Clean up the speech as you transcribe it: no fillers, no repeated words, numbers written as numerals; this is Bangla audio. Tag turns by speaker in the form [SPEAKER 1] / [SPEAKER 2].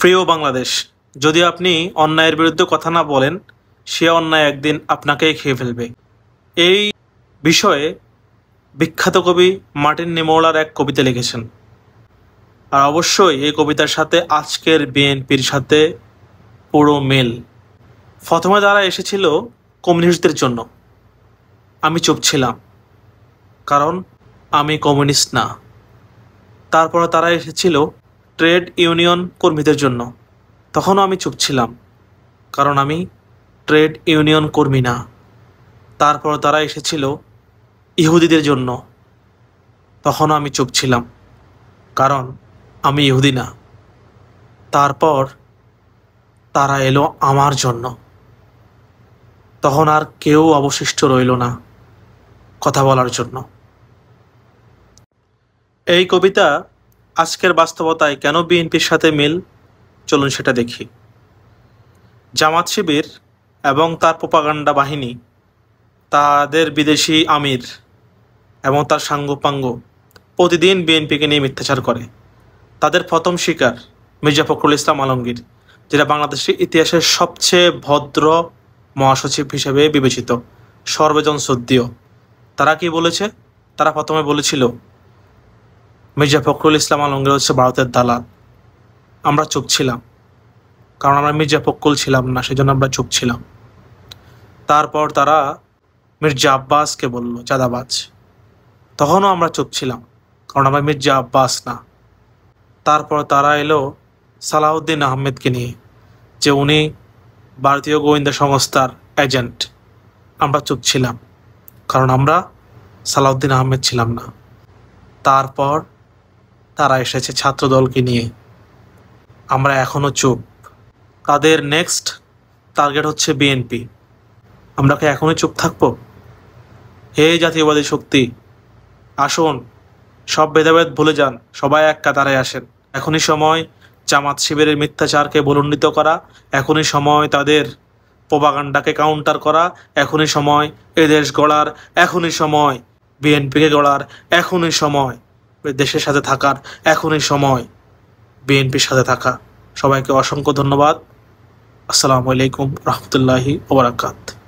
[SPEAKER 1] প্রিয় বাংলাদেশ, যদি আপনি অন্যায়ের বিরুদ্ধে কথা না বলেন, সে অন্যায় একদিন আপনাকেই খেয়ে ফেলবে। এই বিষয়ে বিখ্যাত কবি মার্টিন নিমৌলার এক কবিতা লিখেছেন। আর অবশ্যই এই কবিতার সাথে আজকের বিএনপির সাথে পুরো মিল। প্রথমে তারা এসেছিল কমিউনিস্টদের জন্য, আমি চুপ ছিলাম, কারণ আমি কমিউনিস্ট না। তারপরে তারা এসেছিল ট্রেড ইউনিয়ন কর্মীদের জন্য, তখনও আমি চুপ ছিলাম, কারণ আমি ট্রেড ইউনিয়ন কর্মী না। তারপর তারা এসেছিল ইহুদিদের জন্য, তখনও আমি চুপ ছিলাম, কারণ আমি ইহুদি না। তারপর তারা এলো আমার জন্য, তখন আর কেউ অবশিষ্ট রইল না কথা বলার জন্য। এই কবিতা আজকের বাস্তবতায় কেন বিএনপির সাথে মিল, চলুন সেটা দেখি। জামাত শিবির এবং তার প্রোপাগান্ডা বাহিনী, তাদের বিদেশি আমির এবং তার সাঙ্গপাঙ্গ প্রতিদিন বিএনপিকে নিয়ে মিথ্যাচার করে। তাদের প্রথম শিকার মির্জা ফখরুল ইসলাম আলমগীর, যেটা বাংলাদেশের ইতিহাসের সবচেয়ে ভদ্র মহাসচিব হিসেবে বিবেচিত, সর্বজন শ্রদ্ধেয়। তারা কি বলেছে? তারা প্রথমে বলেছিল মির্জা ফখরুল ইসলাম আলমগীর হচ্ছে ভারতের দালাল। আমরা চুপ ছিলাম, কারণ আমরা মির্জা ফখরুল ছিলাম না, সেজন্য আমরা চুপ ছিলাম। তারপর তারা মির্জা আব্বাসকে বলল চাঁদাবাজ, তখনও আমরা চুপ ছিলাম, কারণ আমরা মির্জা আব্বাস না। তারপর তারা এলো সালাউদ্দিন আহমেদকে নিয়ে, যে উনি ভারতীয় গোয়েন্দা সংস্থার এজেন্ট। আমরা চুপ ছিলাম, কারণ আমরা সালাউদ্দিন আহমেদ ছিলাম না। তারপর তারা এসেছে ছাত্রদলকে নিয়ে, আমরা এখনো চুপ। তাদের নেক্সট টার্গেট হচ্ছে বিএনপি। আমরা কি এখনই চুপ থাকবো? হে জাতীয়বাদী শক্তি, আসুন, সব ভেদাভেদ ভুলে যান, সবাই এক কাতারে আসেন। এখনই সময় জামাত শিবিরের মিথ্যাচারকে বলুণ্ঠিত করা, এখনই সময় তাদের প্রোপাগান্ডাকে কাউন্টার করা, এখনই সময় এদেশ গড়ার, এখনই সময় বিএনপিকে গড়ার, এখনই সময় দেশের সাথে থাকার, এখনই সময় বিএনপির সাথে থাকা। সবাইকে অসংখ্য ধন্যবাদ। আসসালামু আলাইকুম রহমতুল্লাহি ওয়া বারাকাতুহু।